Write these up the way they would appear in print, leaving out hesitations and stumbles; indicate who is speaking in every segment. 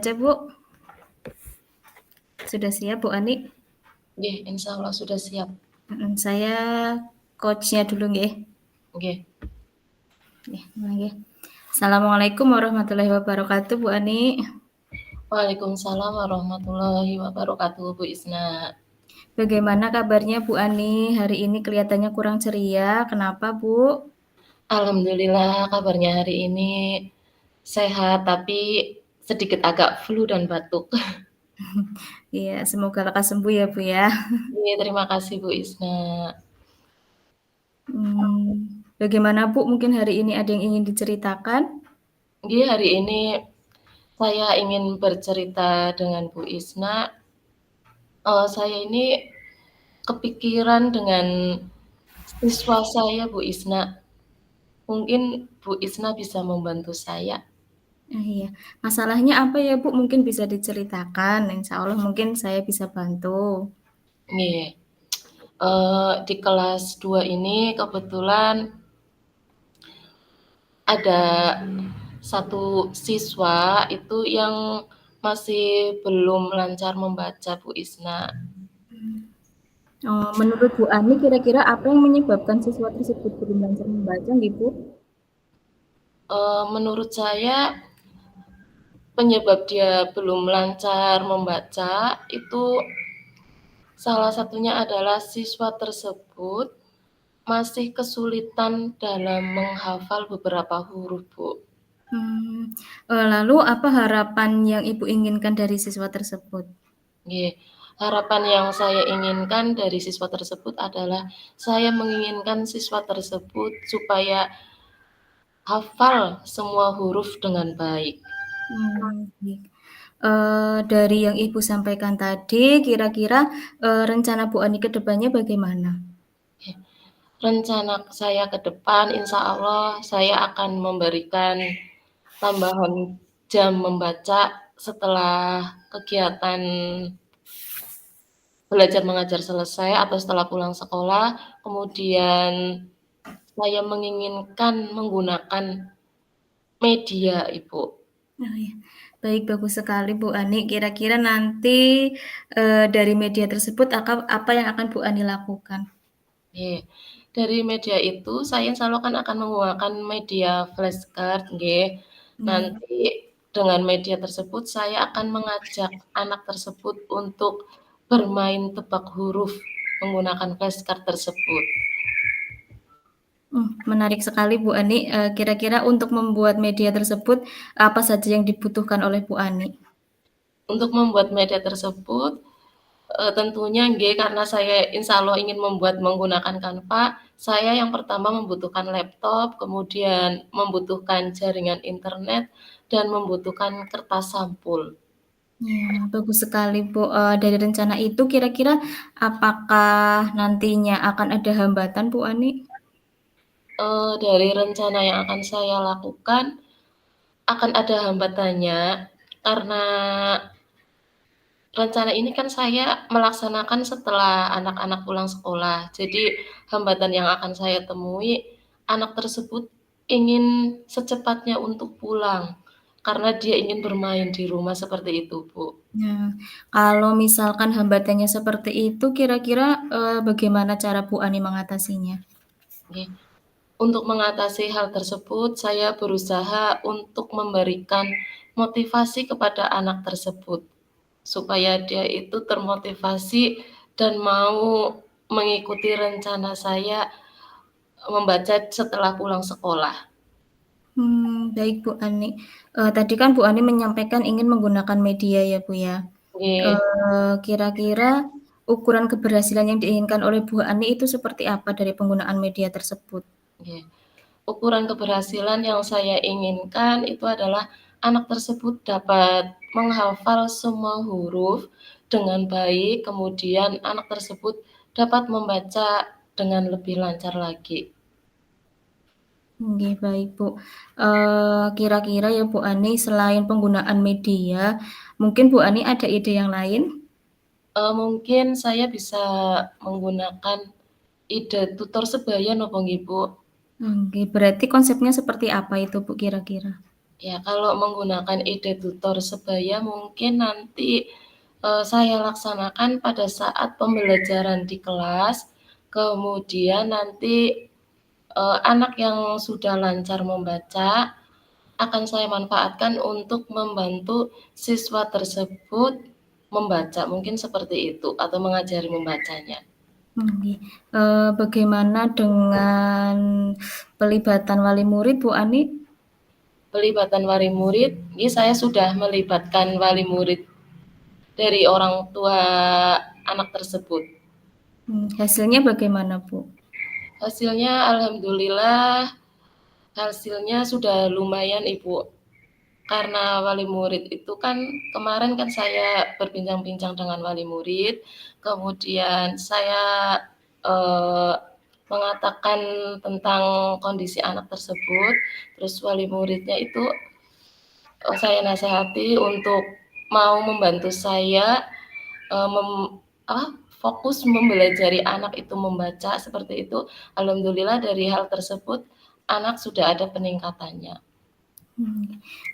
Speaker 1: aja, Bu. Sudah siap, Bu Ani?
Speaker 2: Nggih, insyaallah sudah siap.
Speaker 1: Saya coach-nya dulu nggih.
Speaker 2: Nggih.
Speaker 1: Nggih. Assalamualaikum warahmatullahi wabarakatuh, Bu Ani.
Speaker 2: Waalaikumsalam warahmatullahi wabarakatuh, Bu Isna.
Speaker 1: Bagaimana kabarnya Bu Ani? Hari ini kelihatannya kurang ceria. Kenapa, Bu?
Speaker 2: Alhamdulillah kabarnya hari ini sehat, tapi sedikit agak flu dan batuk.
Speaker 1: Iya, semoga lekas sembuh ya, Bu ya.
Speaker 2: Iya, terima kasih Bu Isna.
Speaker 1: Bagaimana, Bu? Mungkin hari ini ada yang ingin diceritakan?
Speaker 2: Nggih, hari ini saya ingin bercerita dengan Bu Isna. Saya ini kepikiran dengan siswa saya, Bu Isna. Mungkin Bu Isna bisa membantu saya.
Speaker 1: Iya. Masalahnya apa ya, Bu? Mungkin bisa diceritakan. Insya Allah mungkin saya bisa bantu.
Speaker 2: Nggih. Di kelas 2 ini kebetulan ada satu siswa itu yang masih belum lancar membaca, Bu Isna.
Speaker 1: Menurut Bu Ani, kira-kira apa yang menyebabkan siswa tersebut belum lancar membaca, Bu?
Speaker 2: Menurut saya penyebab dia belum lancar membaca itu salah satunya adalah siswa tersebut masih kesulitan dalam menghafal beberapa huruf, Bu.
Speaker 1: Lalu apa harapan yang Ibu inginkan dari siswa tersebut?
Speaker 2: Nggih. Harapan yang saya inginkan dari siswa tersebut adalah saya menginginkan siswa tersebut supaya hafal semua huruf dengan baik.
Speaker 1: Baik. Dari yang Ibu sampaikan tadi, kira-kira rencana Bu Ani ke depannya bagaimana?
Speaker 2: Rencana saya ke depan, insya Allah saya akan memberikan tambahan jam membaca setelah kegiatan belajar mengajar selesai atau setelah pulang sekolah. Kemudian saya menginginkan menggunakan media, Ibu.
Speaker 1: Oh ya, baik, bagus sekali Bu Ani. Kira-kira nanti dari media tersebut apa yang akan Bu Ani lakukan?
Speaker 2: Nggih. Dari media itu saya insyaallah akan menggunakan media flashcard nggih. Nanti dengan media tersebut saya akan mengajak anak tersebut untuk bermain tebak huruf menggunakan flashcard tersebut.
Speaker 1: Menarik sekali Bu Ani. Kira-kira untuk membuat media tersebut apa saja yang dibutuhkan oleh Bu Ani?
Speaker 2: Untuk membuat media tersebut, tentunya nggih karena saya insyaallah ingin membuat menggunakan Canva, saya yang pertama membutuhkan laptop, kemudian membutuhkan jaringan internet, dan membutuhkan kertas sampul.
Speaker 1: Ya, bagus sekali Bu. Dari rencana itu kira-kira apakah nantinya akan ada hambatan Bu Ani?
Speaker 2: Dari rencana yang akan saya lakukan, akan ada hambatannya, karena rencana ini kan saya melaksanakan setelah anak-anak pulang sekolah. Jadi hambatan yang akan saya temui, anak tersebut ingin secepatnya untuk pulang, karena dia ingin bermain di rumah seperti itu, Bu.
Speaker 1: Nah, kalau misalkan hambatannya seperti itu, kira-kira bagaimana cara Bu Ani mengatasinya?
Speaker 2: Oke. Untuk mengatasi hal tersebut, saya berusaha untuk memberikan motivasi kepada anak tersebut, supaya dia itu termotivasi dan mau mengikuti rencana saya membaca setelah pulang sekolah.
Speaker 1: Baik Bu Ani. Tadi kan Bu Ani menyampaikan ingin menggunakan media ya Bu ya.
Speaker 2: Oke,
Speaker 1: Kira-kira ukuran keberhasilan yang diinginkan oleh Bu Ani itu seperti apa dari penggunaan media tersebut?
Speaker 2: oke. Ukuran keberhasilan yang saya inginkan itu adalah anak tersebut dapat menghafal semua huruf dengan baik, kemudian anak tersebut dapat membaca dengan lebih lancar lagi.
Speaker 1: Nggih, baik Bu. Kira-kira ya Bu Ani, selain penggunaan media, mungkin Bu Ani ada ide yang lain?
Speaker 2: Mungkin saya bisa menggunakan ide tutor sebaya napa nggih, Bu?
Speaker 1: Nggih, berarti konsepnya seperti apa itu Bu kira-kira?
Speaker 2: Ya, kalau menggunakan ide tutor sebaya mungkin nanti, saya laksanakan pada saat pembelajaran di kelas, kemudian nanti, anak yang sudah lancar membaca akan saya manfaatkan untuk membantu siswa tersebut membaca, mungkin seperti itu, atau mengajari membacanya.
Speaker 1: Nggih. Bagaimana dengan pelibatan wali murid, Bu Ani?
Speaker 2: Pelibatan wali murid, ini saya sudah melibatkan wali murid dari orang tua anak tersebut.
Speaker 1: Hasilnya bagaimana, Bu?
Speaker 2: Hasilnya alhamdulillah, hasilnya sudah lumayan Ibu. Karena wali murid itu kan kemarin kan saya berbincang-bincang dengan wali murid, kemudian saya eh, mengatakan tentang kondisi anak tersebut, terus wali muridnya itu saya nasihati untuk mau membantu saya eh, mem, fokus mempelajari anak itu membaca seperti itu. Alhamdulillah dari hal tersebut anak sudah ada peningkatannya.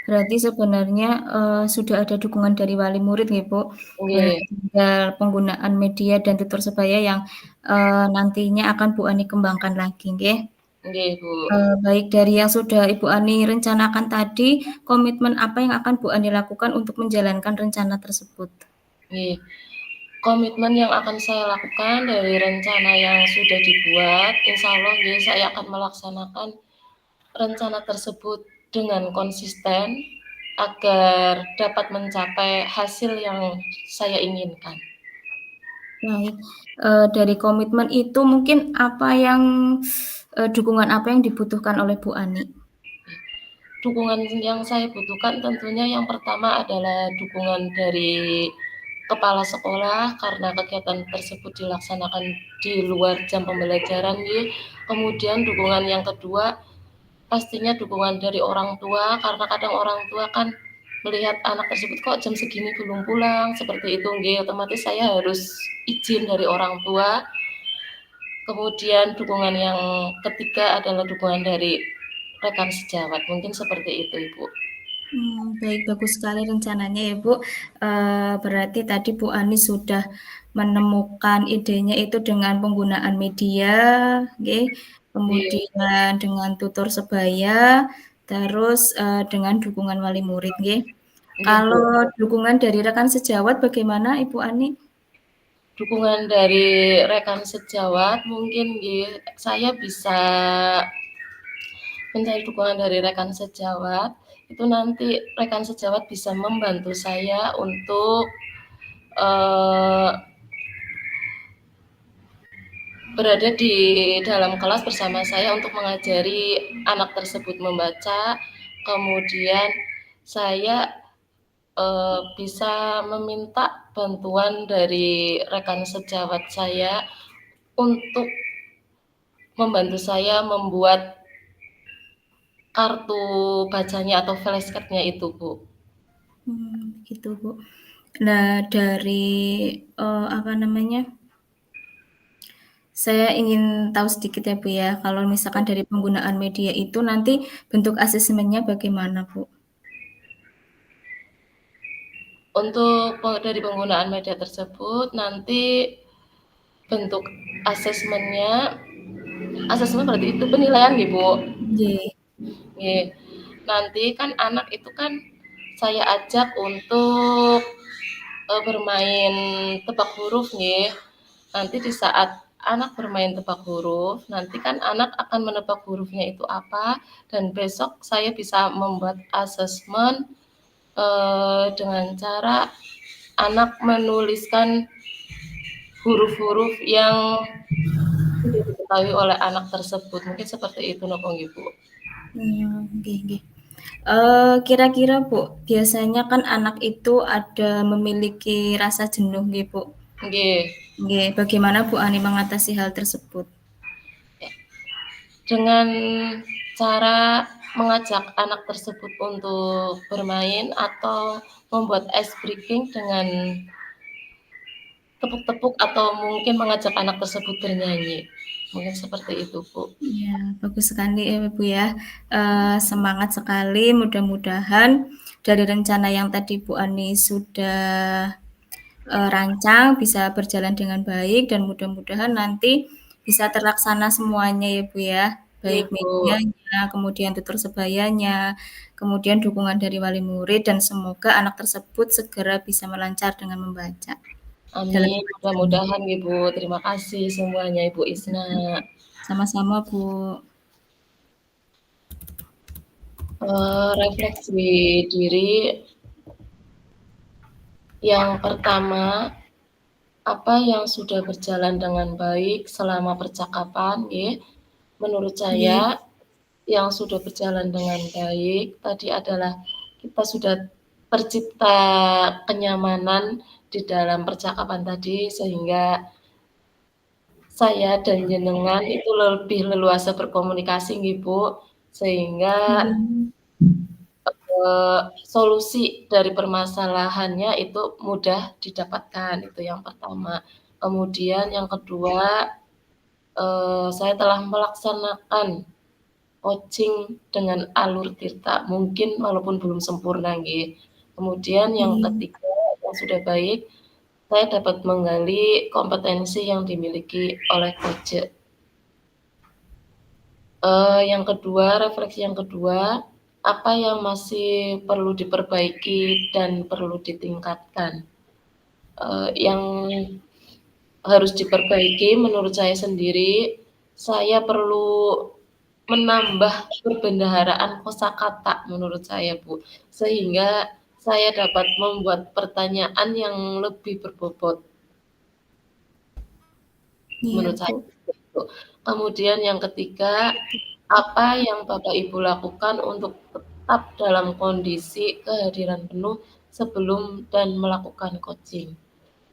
Speaker 1: Berarti sebenarnya, sudah ada dukungan dari wali murid nggih, Bu?
Speaker 2: Nggih,
Speaker 1: Berarti tinggal penggunaan media dan tutor sebaya yang, nantinya akan Bu Ani kembangkan lagi, nggih?
Speaker 2: nggih Bu.
Speaker 1: Baik dari yang sudah Ibu Ani rencanakan tadi, komitmen apa yang akan Bu Ani lakukan untuk menjalankan rencana tersebut?
Speaker 2: Nggih. Komitmen yang akan saya lakukan dari rencana yang sudah dibuat, insya Allah nggih, saya akan melaksanakan rencana tersebut dengan konsisten agar dapat mencapai hasil yang saya inginkan.
Speaker 1: Baik, dari komitmen itu mungkin apa yang dukungan apa yang dibutuhkan oleh Bu Ani?
Speaker 2: Dukungan yang saya butuhkan tentunya yang pertama adalah dukungan dari kepala sekolah karena kegiatan tersebut dilaksanakan di luar jam pembelajaran. Kemudian dukungan yang kedua pastinya dukungan dari orang tua karena kadang orang tua kan melihat anak tersebut kok jam segini belum pulang seperti itu, otomatis saya harus izin dari orang tua. Kemudian dukungan yang ketiga adalah dukungan dari rekan sejawat, mungkin seperti itu Ibu.
Speaker 1: Baik, bagus sekali rencananya ya, Bu. Berarti tadi Bu Ani sudah menemukan idenya itu dengan penggunaan media, nggih,
Speaker 2: Nggih,
Speaker 1: kemudian dengan tutor sebaya, terus, dengan dukungan wali murid, nggih.
Speaker 2: nggih Bu.
Speaker 1: Kalau dukungan dari rekan sejawat bagaimana Ibu Ani?
Speaker 2: Dukungan dari rekan sejawat mungkin saya bisa mencari dukungan dari rekan sejawat, itu nanti rekan sejawat bisa membantu saya untuk eh, berada di dalam kelas bersama saya untuk mengajari anak tersebut membaca. Kemudian saya bisa meminta bantuan dari rekan sejawat saya untuk membantu saya membuat kartu bacanya atau flashcard-nya itu, Bu.
Speaker 1: Gitu, Bu. Nah, dari, apa namanya, saya ingin tahu sedikit ya, Bu, ya, kalau misalkan dari penggunaan media itu nanti bentuk asesmennya bagaimana, Bu?
Speaker 2: Untuk dari penggunaan media tersebut nanti bentuk asesmennya, asesmen berarti itu penilaian nih Bu.
Speaker 1: Nggih.
Speaker 2: Nih, nanti kan anak itu kan saya ajak untuk bermain tebak huruf nih. Nanti di saat anak bermain tebak huruf, nanti kan anak akan menebak hurufnya itu apa, dan besok saya bisa membuat asesmen dengan cara anak menuliskan huruf-huruf yang sudah diketahui oleh anak tersebut. Mungkin seperti itu nopo nggih, Bu.
Speaker 1: Nggih nggih. Kira-kira, Bu, biasanya kan anak itu ada memiliki rasa jenuh nggih, Bu.
Speaker 2: Nggih.
Speaker 1: Nggih, bagaimana Bu Ani mengatasi hal tersebut?
Speaker 2: Dengan cara mengajak anak tersebut untuk bermain atau membuat ice breaking dengan tepuk-tepuk atau mungkin mengajak anak tersebut bernyanyi. Mungkin seperti itu, Bu.
Speaker 1: Iya, bagus sekali ya Ibu ya. Semangat sekali, mudah-mudahan dari rencana yang tadi Bu Ani sudah rancang bisa berjalan dengan baik dan mudah-mudahan nanti bisa terlaksana semuanya ya Bu ya.
Speaker 2: Iya,
Speaker 1: Baik
Speaker 2: Bu.
Speaker 1: medianya, kemudian tutor sebayanya, kemudian dukungan dari wali murid dan semoga anak tersebut segera bisa melancar dengan membaca dalam
Speaker 2: Amin,
Speaker 1: bacanya.
Speaker 2: mudah-mudahan Ibu. Terima kasih semuanya Ibu Isna.
Speaker 1: Sama-sama Bu.
Speaker 2: Refleksi diri yang pertama, apa yang sudah berjalan dengan baik selama percakapan, nggih. Menurut saya
Speaker 1: Nggih,
Speaker 2: yang sudah berjalan dengan baik tadi adalah kita sudah tercipta kenyamanan di dalam percakapan tadi sehingga saya dan jenengan itu lebih leluasa berkomunikasi nggih, Bu. Sehingga
Speaker 1: nggih,
Speaker 2: solusi dari permasalahannya itu mudah didapatkan, itu yang pertama. Kemudian yang kedua, saya telah melaksanakan coaching dengan alur tirta, mungkin walaupun belum sempurna nggih. Kemudian yang
Speaker 1: nggih,
Speaker 2: ketiga, yang sudah baik, saya dapat menggali kompetensi yang dimiliki oleh coach. Yang kedua, refleksi yang kedua, apa yang masih perlu diperbaiki dan perlu ditingkatkan? Yang harus diperbaiki menurut saya sendiri, saya perlu menambah perbendaharaan kosakata menurut saya, Bu. Sehingga saya dapat membuat pertanyaan yang lebih berbobot
Speaker 1: iya
Speaker 2: menurut saya
Speaker 1: Bu.
Speaker 2: gitu. Kemudian yang ketiga, apa yang Bapak Ibu lakukan untuk tetap dalam kondisi kehadiran penuh sebelum dan melakukan coaching?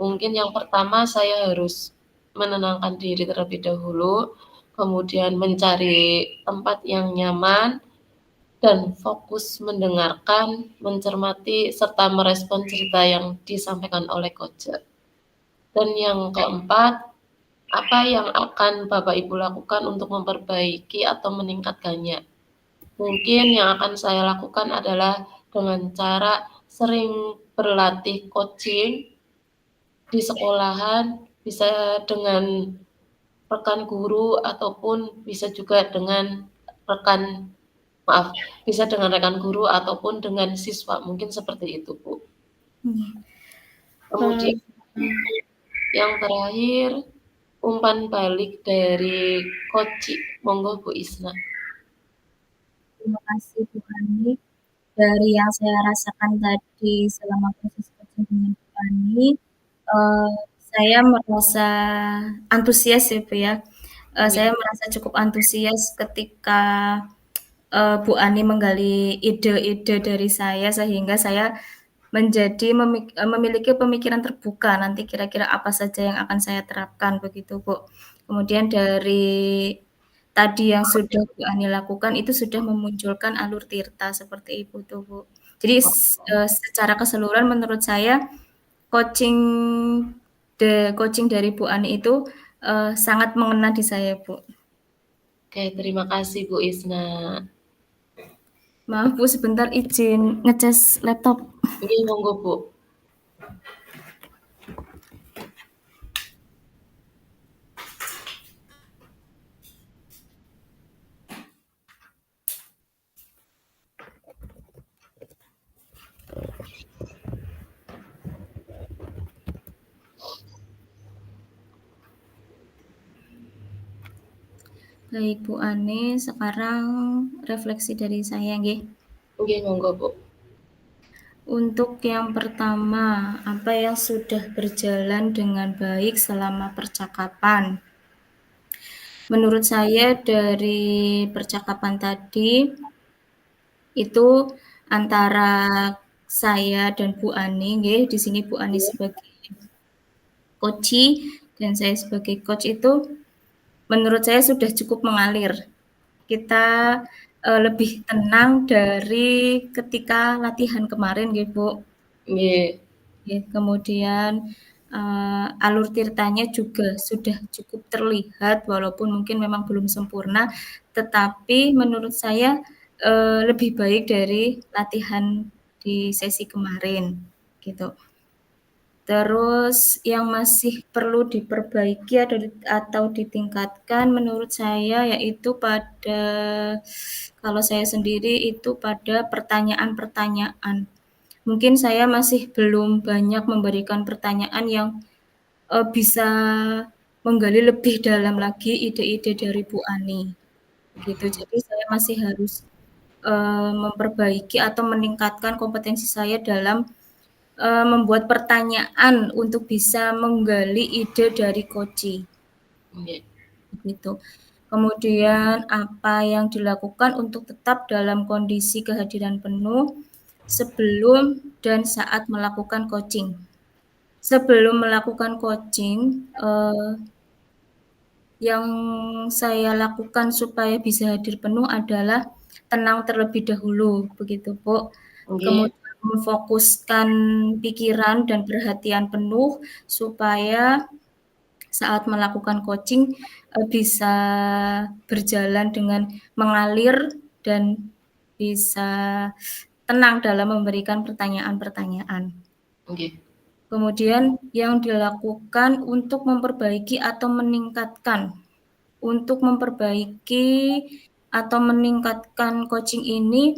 Speaker 2: Mungkin yang pertama saya harus menenangkan diri terlebih dahulu, kemudian mencari tempat yang nyaman, dan fokus mendengarkan, mencermati, serta merespon cerita yang disampaikan oleh coach. Dan yang keempat, apa yang akan Bapak Ibu lakukan untuk memperbaiki atau meningkatkannya? Mungkin yang akan saya lakukan adalah dengan cara sering berlatih coaching di sekolahan, bisa dengan rekan guru ataupun bisa juga dengan rekan maaf, bisa dengan rekan guru ataupun dengan siswa, mungkin seperti itu, Bu.
Speaker 1: Nggih.
Speaker 2: Kemudian yang terakhir, umpan balik dari Koci. Monggo Bu Isna.
Speaker 1: Terima kasih Bu Ani. Dari yang saya rasakan tadi selama proses coaching dengan Bu Ani, saya merasa antusias ya Bu ya.
Speaker 2: Nggih,
Speaker 1: Saya merasa cukup antusias ketika Bu Ani menggali ide-ide dari saya sehingga saya memiliki pemikiran terbuka nanti kira-kira apa saja yang akan saya terapkan begitu Bu. Kemudian dari tadi yang sudah Bu Ani lakukan itu sudah memunculkan alur tirta seperti itu tuh Bu. Jadi secara keseluruhan menurut saya coaching coaching dari Bu Ani itu sangat mengena di saya Bu.
Speaker 2: oke, terima kasih Bu Isna.
Speaker 1: Maaf Bu sebentar izin ngecas laptop.
Speaker 2: Nggih, monggo Bu.
Speaker 1: Baik Bu Ani, sekarang refleksi dari saya nggih.
Speaker 2: Nggih, monggo Bu.
Speaker 1: Untuk yang pertama, apa yang sudah berjalan dengan baik selama percakapan? Menurut saya dari percakapan tadi itu antara saya dan Bu Ani, nggih, di sini Bu Ani
Speaker 2: Nggih,
Speaker 1: sebagai coach dan saya sebagai coach itu menurut saya sudah cukup mengalir. Kita lebih tenang dari ketika latihan kemarin, nggih Bu.
Speaker 2: nggih,
Speaker 1: Ya, kemudian, alur tirtanya juga sudah cukup terlihat walaupun mungkin memang belum sempurna, tetapi menurut saya, lebih baik dari latihan di sesi kemarin, gitu. Terus yang masih perlu diperbaiki atau ditingkatkan menurut saya yaitu pada kalau saya sendiri itu pada pertanyaan-pertanyaan. Mungkin saya masih belum banyak memberikan pertanyaan yang, bisa menggali lebih dalam lagi ide-ide dari Bu Ani, gitu. Jadi saya masih harus, memperbaiki atau meningkatkan kompetensi saya dalam membuat pertanyaan untuk bisa menggali ide dari Koci,
Speaker 2: Nggih.
Speaker 1: gitu. Kemudian apa yang dilakukan untuk tetap dalam kondisi kehadiran penuh sebelum dan saat melakukan coaching. Sebelum melakukan coaching, yang saya lakukan supaya bisa hadir penuh adalah tenang terlebih dahulu, begitu, Bu.
Speaker 2: Nggih.
Speaker 1: Kemudian memfokuskan pikiran dan perhatian penuh supaya saat melakukan coaching, bisa berjalan dengan mengalir dan bisa tenang dalam memberikan pertanyaan-pertanyaan.
Speaker 2: Nggih.
Speaker 1: Kemudian yang dilakukan untuk memperbaiki atau meningkatkan coaching ini,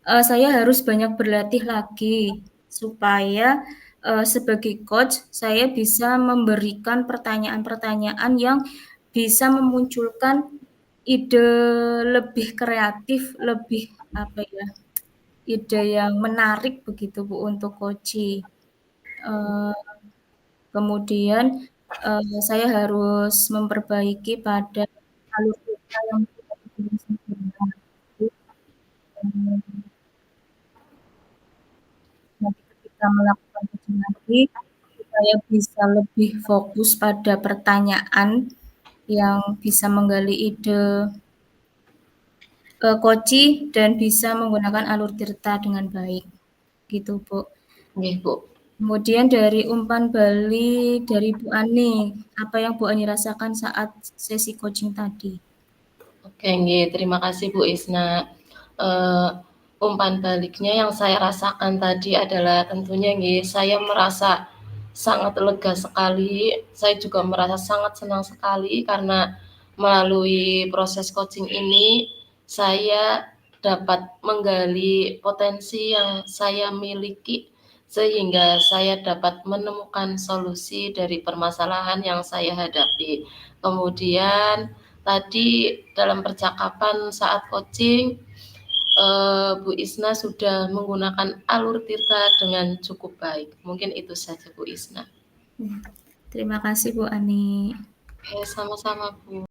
Speaker 1: saya harus banyak berlatih lagi supaya, sebagai coach saya bisa memberikan pertanyaan-pertanyaan yang bisa memunculkan ide lebih kreatif, lebih apa ya, ide yang menarik begitu Bu untuk coaching. Eee, kemudian, saya harus memperbaiki pada alur cerita yang belum sempurna. Jadi, nanti ketika melakukan coaching lagi, supaya bisa lebih fokus pada pertanyaan yang bisa menggali ide, Koci dan bisa menggunakan alur tirta dengan baik, gitu, Bu.
Speaker 2: Nggih, Bu.
Speaker 1: Kemudian dari umpan balik dari Bu Ani, apa yang Bu Ani rasakan saat sesi coaching tadi?
Speaker 2: Oke, nggih, terima kasih Bu Isna. Eee, Umpan baliknya yang saya rasakan tadi adalah tentunya nggih, saya merasa sangat lega sekali, saya juga merasa sangat senang sekali karena melalui proses coaching ini, saya dapat menggali potensi yang saya miliki, sehingga saya dapat menemukan solusi dari permasalahan yang saya hadapi. Kemudian tadi dalam percakapan saat coaching, Bu Isna sudah menggunakan alur tirta dengan cukup baik. Mungkin itu saja Bu Isna.
Speaker 1: Terima kasih Bu Ani.
Speaker 2: Oke, sama-sama Bu.